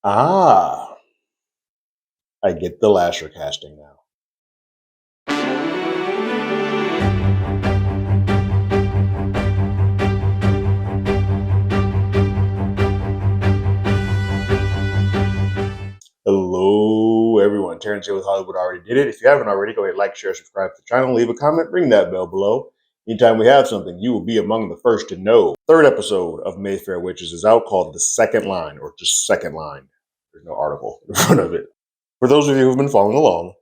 Ah, I get the Lasher casting now. Hello, everyone. Terrence here with Hollywood Already Did It. If you haven't already, go ahead, like, share, subscribe to the channel, leave a comment, ring that bell below. Anytime we have something, you will be among the first to know. Third episode of Mayfair Witches is out, called The Second Line, or just Second Line. There's no article in front of it. For those of you who've been following along,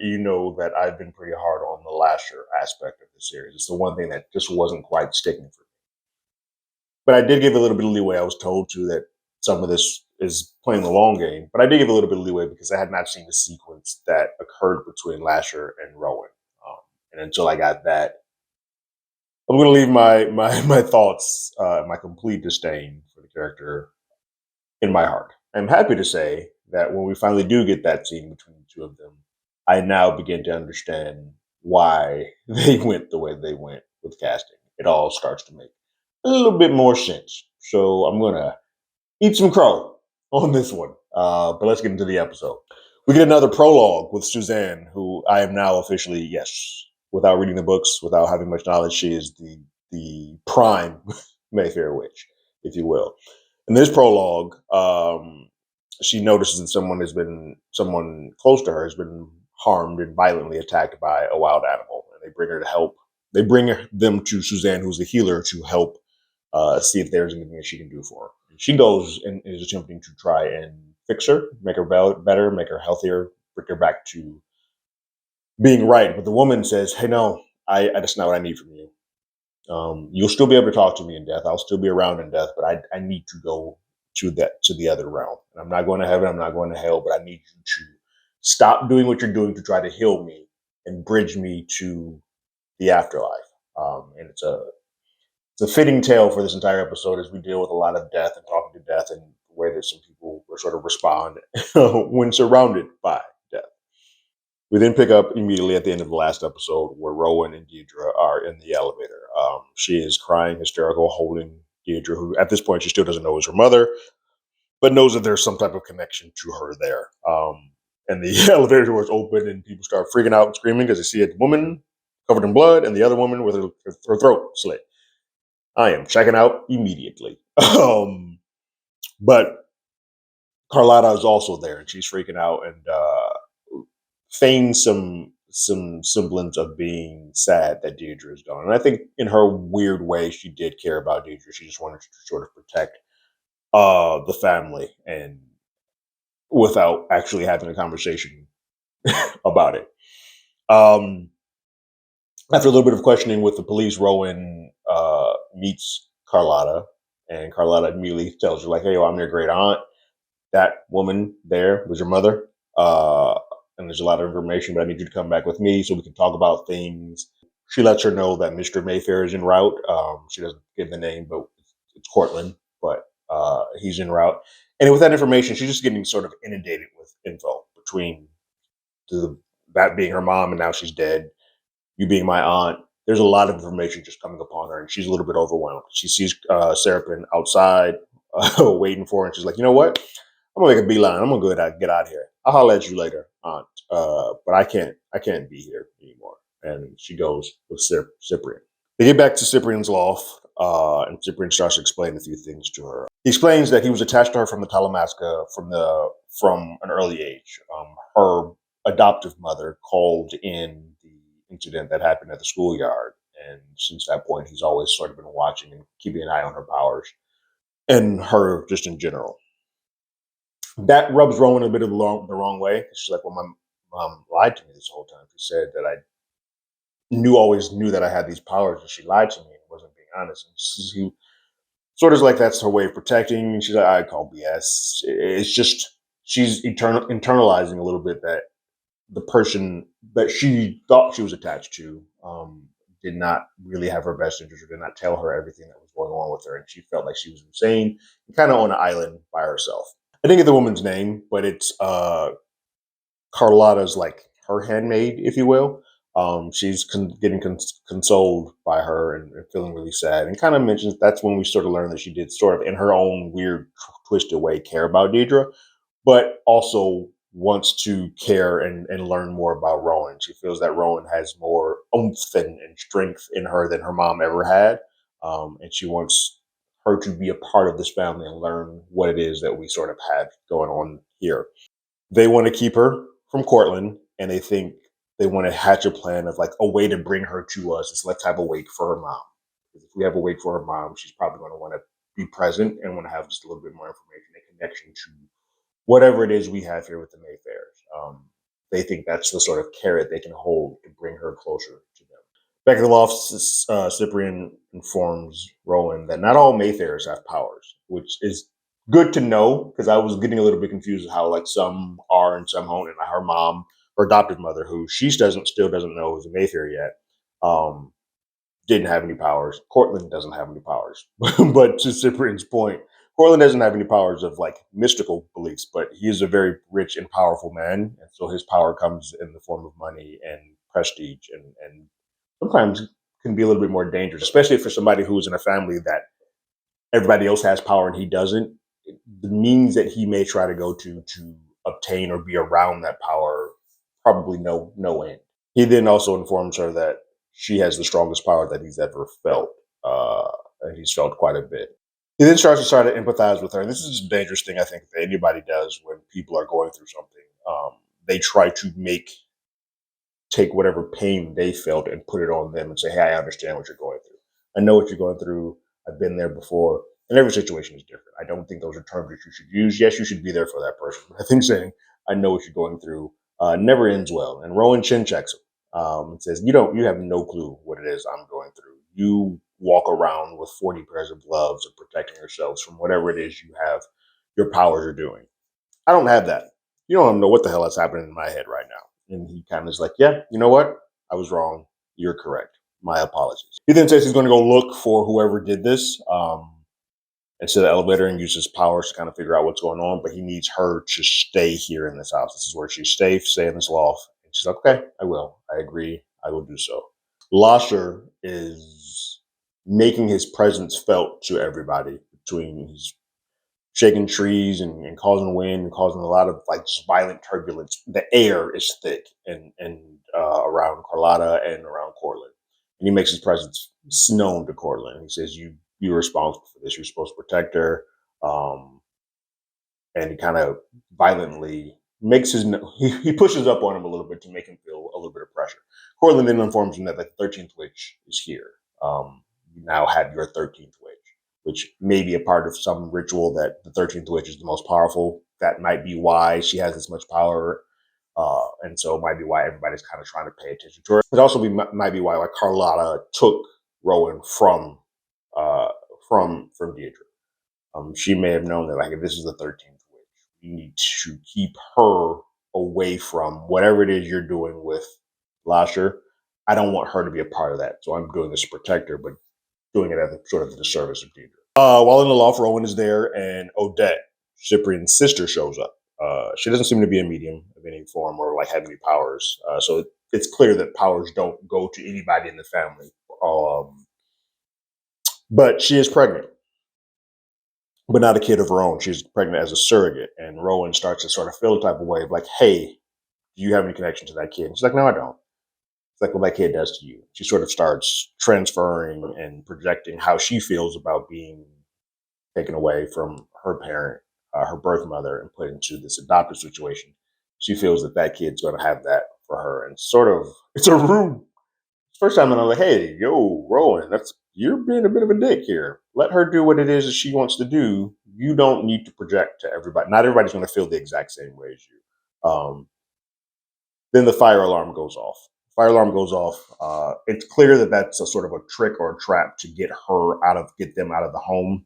you know that I've been pretty hard on the Lasher aspect of the series. It's the one thing that just wasn't quite sticking for me. But I did give a little bit of leeway. I was told to that some of this is playing the long game, but I did give a little bit of leeway because I had not seen the sequence that occurred between Lasher and Rowan. And until I got that, I'm going to leave my thoughts, my complete disdain for the character in my heart. I'm happy to say that when we finally do get that scene between the two of them, I now begin to understand why they went the way they went with casting. It all starts to make a little bit more sense. So I'm going to eat some crow on this one. But let's get into the episode. We get another prologue with Suzanne, who I am now officially, yes, without reading the books, without having much knowledge, she is the prime Mayfair witch, if you will. In this prologue, she notices that someone close to her has been harmed and violently attacked by a wild animal, and they bring her to help. They bring them to Suzanne, who's the healer, to help see if there's anything that she can do for her. She goes and is attempting to try and fix her, make her better, make her healthier, bring her back to being right. But the woman says, "Hey, no, that's not what I need from you. You'll still be able to talk to me in death. I'll still be around in death, but I need to go to the other realm. And I'm not going to heaven. I'm not going to hell. But I need you to stop doing what you're doing to try to heal me and bridge me to the afterlife." And it's a fitting tale for this entire episode as we deal with a lot of death and talking to death and the way that some people sort of respond when surrounded by death. We then pick up immediately at the end of the last episode where Rowan and Deidre are in the elevator. She is crying, hysterical, holding Deidre, who at this point she still doesn't know is her mother, but knows that there's some type of connection to her there. And the elevator doors open and people start freaking out and screaming because they see a woman covered in blood and the other woman with her throat slit. I am checking out immediately. But Carlotta is also there, and she's freaking out and feigns some semblance of being sad that Deidre is gone. And I think in her weird way, she did care about Deidre. She just wanted to sort of protect the family, and without actually having a conversation about it. Um, After a little bit of questioning with the police, Rowan meets Carlotta, and Carlotta immediately tells her, like, "Hey, I'm your great aunt. That woman there was your mother. And there's a lot of information, but I need you to come back with me so we can talk about things." She lets her know that Mr. Mayfair is en route. She doesn't give the name, but it's Cortland, but he's en route. And with that information, she's just getting sort of inundated with info between that being her mom and now she's dead, you being my aunt. There's a lot of information just coming upon her, and she's a little bit overwhelmed. She sees Cyprian outside waiting for her, and she's like, "You know what? I'm gonna make a beeline. I'm gonna get out of here. I'll holler at you later, aunt. But I can't be here anymore." And she goes with Cyprian. They get back to Cyprian's loft, and Cyprian starts to explain a few things to her. He explains that he was attached to her from the Talamasca from an early age. Her adoptive mother called in the incident that happened at the schoolyard, and since that point, he's always sort of been watching and keeping an eye on her powers and her just in general. That rubs Rowan a bit of the wrong way. She's like, "Well, my mom lied to me this whole time. She said that I always knew that I had these powers, and she lied to me and wasn't being honest." And she sort of like that's her way of protecting. She's like, "I call BS." It's just she's internalizing a little bit that the person that she thought she was attached to did not really have her best interest, or did not tell her everything that was going on with her, and she felt like she was insane and kind of on an island by herself. I didn't get the woman's name, but it's Carlotta's, like, her handmaid, if you will. She's getting consoled by her and feeling really sad, and kind of mentions that's when we sort of learn that she did sort of in her own weird, twisted way care about Deidre, but also wants to care and learn more about Rowan. She feels that Rowan has more oomph and strength in her than her mom ever had, and she wants her to be a part of this family and learn what it is that we sort of have going on here. They want to keep her from Cortland, and they think they want to hatch a plan of like a way to bring her to us. It's let's have a wake for her mom. Because if we have a wake for her mom, she's probably going to want to be present and want to have just a little bit more information and connection to whatever it is we have here with the Mayfairs. They think that's the sort of carrot they can hold to bring her closer to them. Back at the loft, Cyprian informs Rowan that not all Mayfairs have powers, which is good to know because I was getting a little bit confused with how like some are and some don't. And her mom, her adoptive mother, who she still doesn't know is a Mayfair yet, um, didn't have any powers. Cortland doesn't have any powers. But to Cyprian's point, Cortland doesn't have any powers of like mystical beliefs, but he is a very rich and powerful man. And so his power comes in the form of money and prestige and sometimes can be a little bit more dangerous, especially for somebody who's in a family that everybody else has power and he doesn't. The means that he may try to go to obtain or be around that power probably no end. He then also informs her that she has the strongest power that he's ever felt. And he's felt quite a bit. He then starts to try to empathize with her. And this is a dangerous thing I think that anybody does when people are going through something. They try to take whatever pain they felt and put it on them and say, hey, I understand what you're going through. I know what you're going through. I've been there before. And every situation is different. I don't think those are terms that you should use. Yes, you should be there for that person. But I think saying, I know what you're going through never ends well. And Rowan chin checks him and says, you have no clue what it is I'm going through. You walk around with 40 pairs of gloves of protecting yourselves from whatever it is you have, your powers are doing. I don't have that. You don't know what the hell is happening in my head right now. And he kind of is like, yeah, you know what? I was wrong. You're correct. My apologies. He then says he's going to go look for whoever did this into the elevator and use his powers to kind of figure out what's going on. But he needs her to stay here in this house. This is where she's safe, stay in this loft. And she's like, okay, I will. I agree. I will do so. Lasher is making his presence felt to everybody between his shaking trees and causing wind and causing a lot of like just violent turbulence. The air is thick and around Carlotta and around Cortland, and he makes his presence known to Cortland. He says, "You're responsible for this. You're supposed to protect her." And he kind of violently makes he pushes up on him a little bit to make him feel a little bit of pressure. Cortland then informs him that the 13th witch is here. You now have your 13th witch, which may be a part of some ritual that the 13th witch is the most powerful. That might be why she has this much power. And so it might be why everybody's kind of trying to pay attention to her. It also might be why like Carlotta took Rowan from Deidre. She may have known that like if this is the 13th witch, you need to keep her away from whatever it is you're doing with Lasher. I don't want her to be a part of that. So I'm doing this to protect her, but doing it at the, sort of the service of Deidre. While in the loft, Rowan is there, and Odette, Cyprian's sister, shows up. She doesn't seem to be a medium of any form or like have any powers. So it's clear that powers don't go to anybody in the family. But she is pregnant, but not a kid of her own. She's pregnant as a surrogate, and Rowan starts to sort of feel a type of way of like, hey, do you have any connection to that kid? And she's like, no, I don't. It's like what that kid does to you. She sort of starts transferring and projecting how she feels about being taken away from her parent, her birth mother, and put into this adoptive situation. She feels that that kid's going to have that for her, and sort of it's a rude. First time, and I'm like, hey, yo, Rowan, you're being a bit of a dick here. Let her do what it is that she wants to do. You don't need to project to everybody. Not everybody's going to feel the exact same way as you. Then the fire alarm goes off. Fire alarm goes off. It's clear that that's a sort of a trick or a trap to get them out of the home.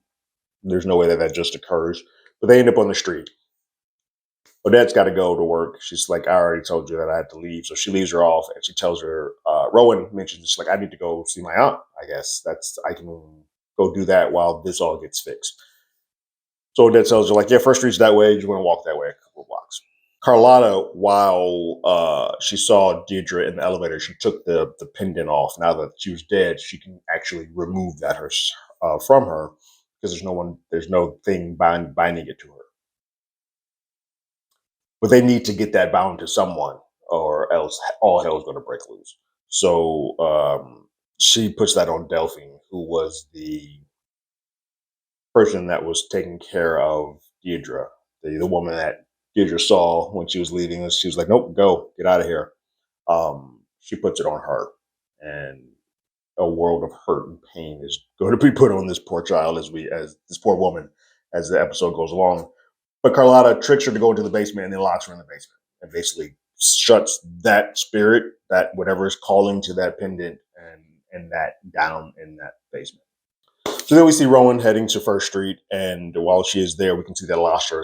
There's no way that just occurs. But they end up on the street. Odette's got to go to work. She's like, I already told you that I had to leave. So she leaves her off and she tells her, Rowan mentions, she's like, I need to go see my aunt, I guess. I can go do that while this all gets fixed. So Odette tells her, like, yeah, First Street's that way. You want to walk that way a couple of blocks. Carlotta, while she saw Deirdre in the elevator, she took the pendant off. Now that she was dead, she can actually remove that from her because there's no thing binding it to her. But they need to get that bound to someone, or else all hell's going to break loose. So she puts that on Delphine, who was the person that was taking care of Deirdre, the woman that Deirdre saw when she was leaving. She was like, "Nope, go, get out of here." She puts it on her, and a world of hurt and pain is going to be put on this poor child as this poor woman as the episode goes along. But Carlotta tricks her to go into the basement and then locks her in the basement and basically shuts that spirit, that whatever is calling to that pendant and that down in that basement. So then we see Rowan heading to First Street, and while she is there, we can see that Lasher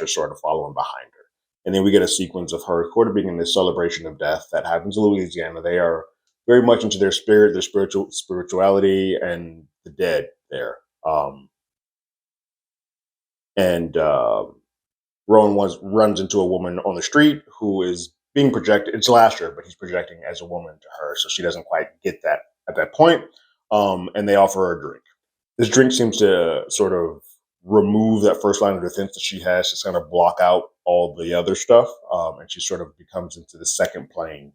sort of following behind her. And then we get a sequence of her sort of being in this celebration of death that happens in Louisiana. They are very much into their spirit, their spirituality, and the dead there. And Rowan runs into a woman on the street who is being projected. It's Lasher, but he's projecting as a woman to her, so she doesn't quite get that at that point. And they offer her a drink. This drink seems to sort of remove that first line of defense that she has, to kind of block out all the other stuff, and she sort of becomes into the second plane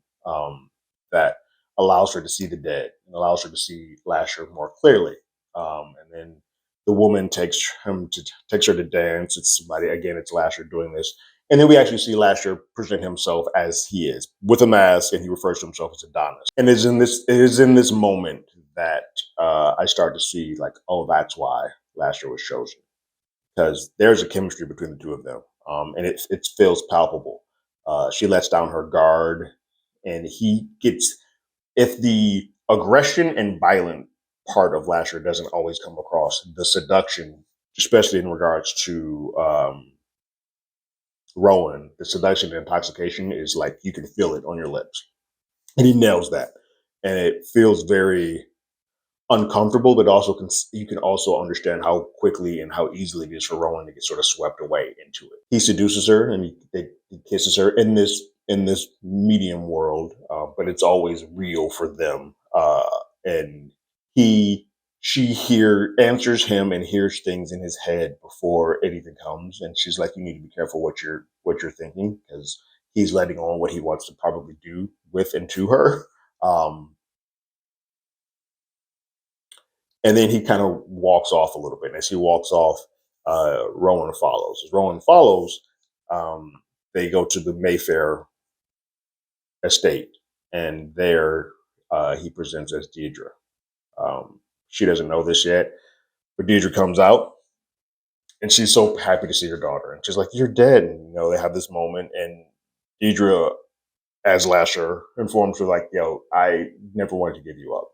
that allows her to see the dead and allows her to see Lasher more clearly. And then the woman takes her to dance. It's somebody again. It's Lasher doing this, and then we actually see Lasher present himself as he is with a mask, and he refers to himself as Adonis. And it is in this moment that I start to see, like, oh, that's why Lasher was chosen, because there's a chemistry between the two of them, and it feels palpable. She lets down her guard, and he gets, if the aggression and violent part of Lasher doesn't always come across, the seduction, especially in regards to Rowan, the seduction and intoxication is like you can feel it on your lips, and he nails that, and it feels very uncomfortable, but also you can also understand how quickly and how easily it is for Rowan to get sort of swept away into it. He seduces her and he kisses her in this medium world, but it's always real for them. And she answers him and hears things in his head before anything comes, and she's like, "You need to be careful what you're thinking, because he's letting on what he wants to probably do with and to her." Um, And then he kind of walks off a little bit. And as he walks off, Rowan follows. As Rowan follows, um, they go to the Mayfair estate, and there he presents as Deirdre. She doesn't know this yet, but Deirdre comes out, and she's so happy to see her daughter. And she's like, "You're dead." And, they have this moment, and Deirdre, as Lasher, informs her, like, "Yo, I never wanted to give you up.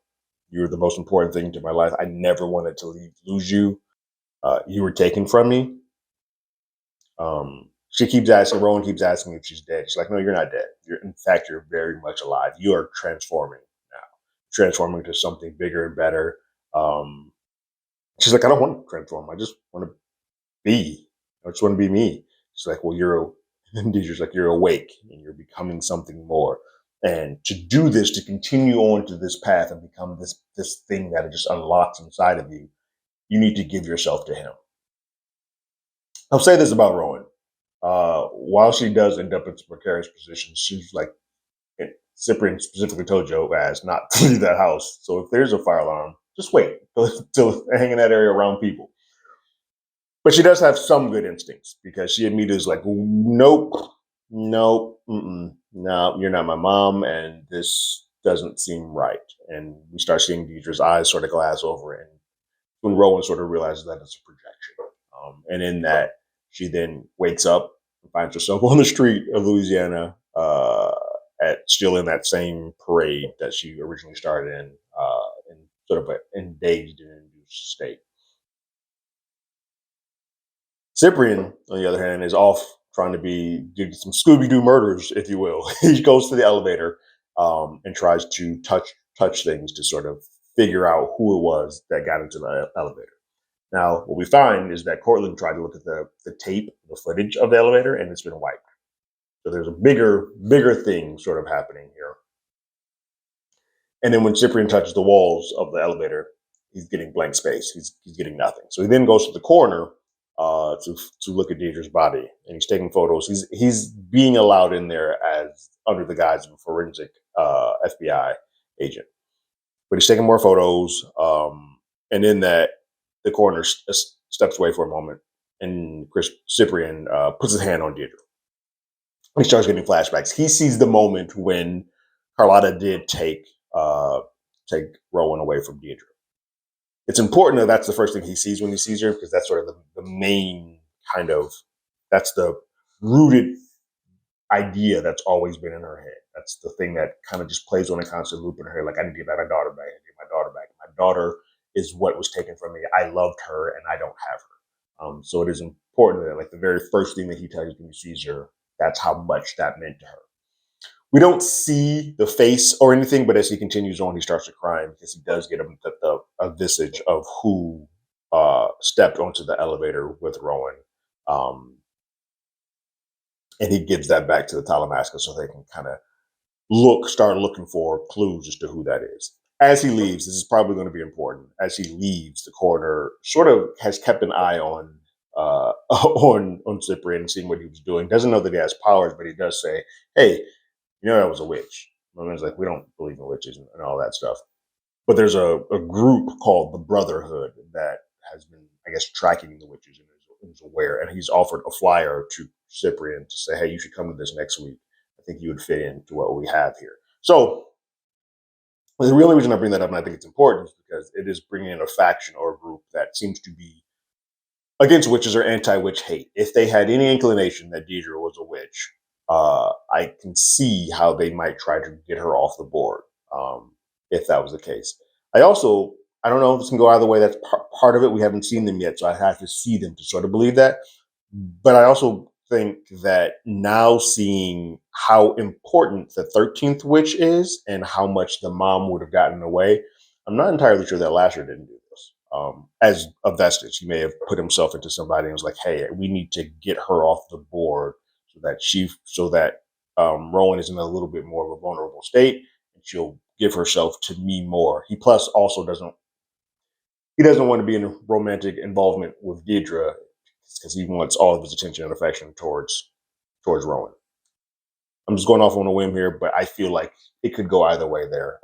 You were the most important thing to my life. I never wanted to lose you. You were taken from me." She keeps asking, Rowan keeps asking if she's dead. She's like, "No, you're not dead. In fact, you're very much alive. You are transforming now, transforming to something bigger and better." Um, she's like, "I don't want to transform. I just want to be. I just want to be me." She's like, "Well, and Deidre's like, "You're awake and you're becoming something more. And to do this, to continue on to this path and become this thing that it just unlocks inside of you, you need to give yourself to him." I'll say this about Rowan. While she does end up in some precarious positions, she's like, Cyprian specifically told Joe as not to leave that house. So if there's a fire alarm, just wait till hang in that area around people. But she does have some good instincts, because she immediately is like, "Nope, nope, no, you're not my mom, and this doesn't seem right." And we start seeing Deidre's eyes sort of glass over, and when Rowan sort of realizes that it's a projection. And in that, she then wakes up and finds herself on the street of Louisiana, still in that same parade that she originally started in sort of an dazed and induced state. Cyprian, on the other hand, is off trying to do some Scooby Doo murders, if you will. He goes to the elevator and tries to touch things to sort of figure out who it was that got into the elevator. Now, what we find is that Cortland tried to look at the tape, the footage of the elevator, and it's been wiped. So there's a bigger thing sort of happening here. And then when Cyprian touches the walls of the elevator, he's getting blank space. He's getting nothing. So he then goes to the corner to look at Deidre's body, and he's taking photos. He's being allowed in there as under the guise of a forensic FBI agent, but he's taking more photos. And in that, the coroner steps away for a moment, and Cyprian puts his hand on Deidre. He starts getting flashbacks. He sees the moment when Carlotta did take Rowan away from Deidre. It's important that that's the first thing he sees when he sees her, because that's sort of the main kind of, that's the rooted idea that's always been in her head. That's the thing that kind of just plays on a constant loop in her head. Like, I need to get my daughter back. I need to get my daughter back. My daughter is what was taken from me. I loved her and I don't have her. So it is important that, like, the very first thing that he tells you when he sees her, that's how much that meant to her. We don't see the face or anything, but as he continues on, he starts to cry because he does get a visage of who stepped onto the elevator with Rowan. And he gives that back to the Talamasca so they can kind of start looking for clues as to who that is. As he leaves, this is probably going to be important. As he leaves, the coroner sort of has kept an eye on on Cyprian, seeing what he was doing. Doesn't know that he has powers, but he does say, "Hey, you know that was a witch." Roman's like, "We don't believe in witches and all that stuff." But there's a group called the Brotherhood that has been, I guess, tracking the witches and is aware. And he's offered a flyer to Cyprian to say, "Hey, you should come to this next week. I think you would fit into what we have here." So the only reason I bring that up, and I think it's important, is because it is bringing in a faction or a group that seems to be against witches or anti-witch hate. If they had any inclination that Deidre was a witch, I can see how they might try to get her off the board if that was the case. I don't know if this can go either way. That's part of it. We haven't seen them yet, so I have to see them to sort of believe that. But I also think that now seeing how important the 13th witch is and how much the mom would have gotten away, I'm not entirely sure that Lasher didn't do this. As a vestige, he may have put himself into somebody and was like, "Hey, we need to get her off the board so that Rowan is in a little bit more of a vulnerable state, and she'll give herself to me more." He plus also doesn't want to be in romantic involvement with Deidre because he wants all of his attention and affection towards Rowan. I'm just going off on a whim here, but I feel like it could go either way there.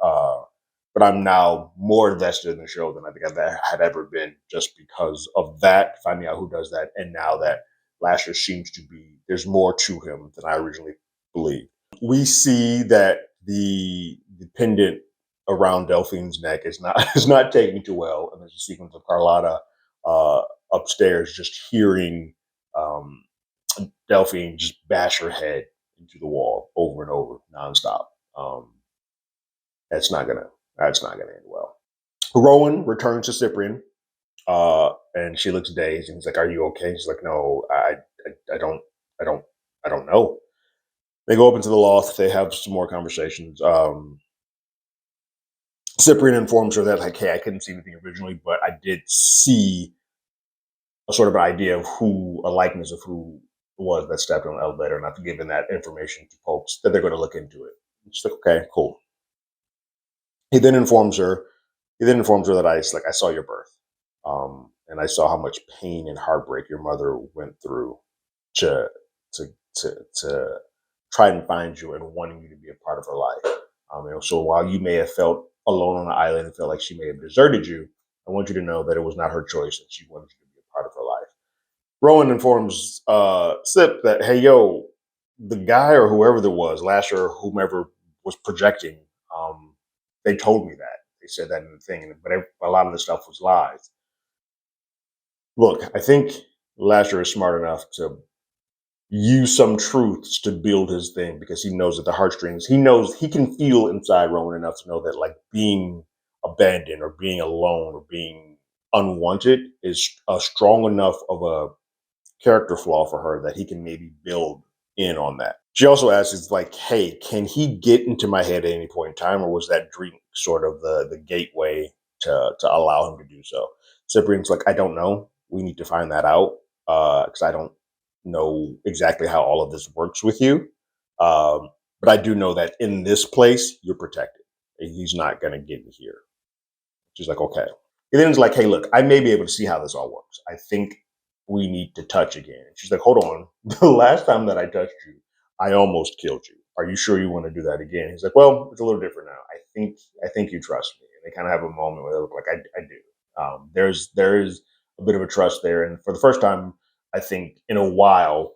But I'm now more invested in the show than I think I had ever been, just because of that, finding out who does that, and now that Lasher seems to be, there's more to him than I originally believed. We see that the pendant around Delphine's neck is not taking too well, and there's a sequence of Carlotta upstairs just hearing Delphine just bash her head into the wall over and over nonstop. That's not gonna end well. Rowan returns to Cyprian, and she looks dazed, and he's like, "Are you okay?" She's like, "No, I don't know." They go up into the loft. They have some more conversations. Cyprian informs her that, like, "Hey, I couldn't see anything originally, but I did see a sort of idea of a likeness of who it was that stepped on the elevator, and I've given that information to folks that they're going to look into it." She's like, "Okay, cool." He then informs her that I saw your birth, and I saw how much pain and heartbreak your mother went through to to to try and find you and wanting you to be a part of her life. So while you may have felt alone on the island and felt like she may have deserted you, I want you to know that it was not her choice, that she wanted you to be a part of her life. Rowan informs Sip that, "Hey, yo, the guy or whoever there was, Lasher or whomever was projecting, they told me that. They said that in the thing, but a lot of the stuff was lies." Look, I think Lasher is smart enough to use some truths to build his thing, because he knows that the heartstrings, he knows he can feel inside Rowan enough to know that, like, being abandoned or being alone or being unwanted is a strong enough of a character flaw for her that he can maybe build in on that. She also asks, is like, "Hey, can he get into my head at any point in time, or was that drink sort of the gateway to allow him to do so?" Cyprian's like, "I don't know. We need to find that out, because I don't know exactly how all of this works with you." But I do know that in this place, you're protected. He's not going to get me here. She's like, okay. And then it's like, hey, look, I may be able to see how this all works. I think we need to touch again. She's like, hold on. The last time that I touched you, I almost killed you. Are you sure you want to do that again? He's like, well, it's a little different now. I think you trust me. And they kind of have a moment where they look like, I do. There is a bit of a trust there. And for the first time, I think in a while,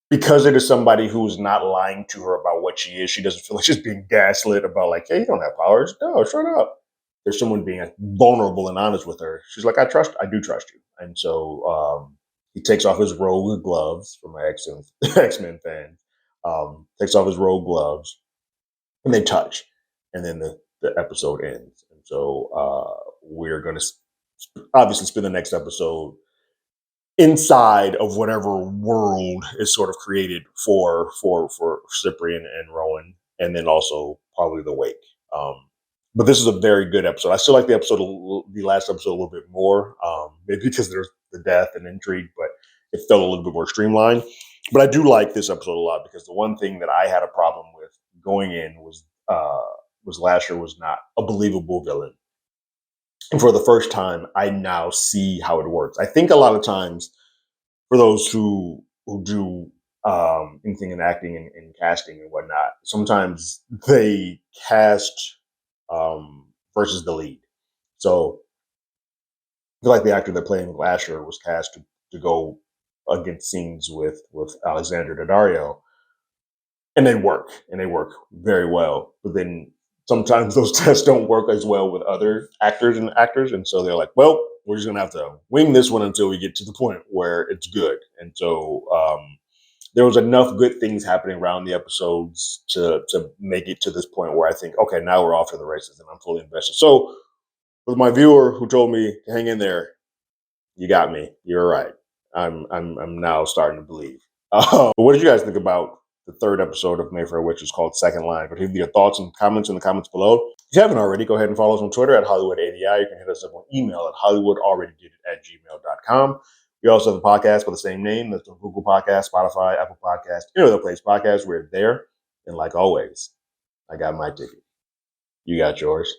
because it is somebody who is not lying to her about what she is, she doesn't feel like she's being gaslit about like, hey, you don't have powers. No, shut up. There's someone being vulnerable and honest with her. She's like, I do trust you. And so he takes off his rogue gloves for my X-Men fans. Takes off his rogue gloves and they touch. And then the episode ends. And so we're going to obviously spend the next episode inside of whatever world is sort of created for Cyprian and Rowan, and then also probably the Wake. But this is a very good episode. I still like the last episode a little bit more, maybe because there's the death and intrigue, but it felt a little bit more streamlined. But I do like this episode a lot because the one thing that I had a problem with going in was Lasher was not a believable villain. And for the first time, I now see how it works. I think a lot of times, for those who do anything in acting and casting and whatnot, sometimes they cast versus the lead. So I feel like the actor that played Lasher was cast to go against scenes with Alexandra Daddario, and they work very well. But then sometimes those tests don't work as well with other actors, and so they're like, well, we're just gonna have to wing this one until we get to the point where it's good. And so there was enough good things happening around the episodes to make it to this point where I think, okay, now we're off to the races and I'm fully invested. So with my viewer who told me to hang in there, you got me. You're right. I'm now starting to believe. What did you guys think about the third episode of Mayfair Witches called Second Line? But leave your thoughts and comments in the comments below. If you haven't already, go ahead and follow us on Twitter at HollywoodADI. You can hit us up on email at HollywoodAlreadyDidIt@gmail.com. We also have a podcast with the same name. That's on Google Podcast, Spotify, Apple Podcast, any other place podcast. We're there. And like always, I got my ticket. You got yours.